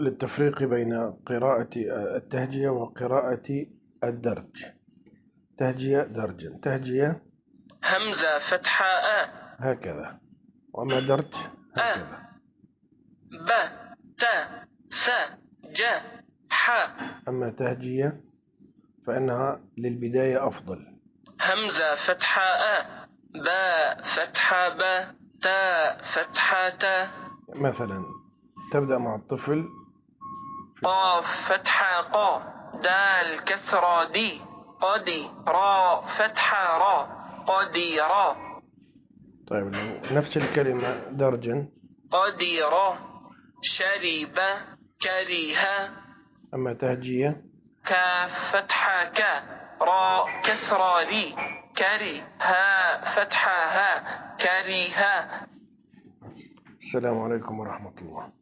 للتفريق بين قراءة التهجية وقراءة الدرج. تهجية درجا. تهجية همزة فتحة هكذا، وأما درج هكذا. ب ت س ج ح. أما تهجية فإنها للبداية أفضل. همزة فتحة ب فتحة ب ت فتحة ت. مثلا تبدأ مع الطفل قاف فتحة قا دال كسرة دي قدي را فتحة را قدي را. طيب لو نفس الكلمة درجا قدر شرب كره. أما تهجية كاف فتحة ك را كسرة ري كري ها فتحة ها كريها. السلام عليكم ورحمة الله.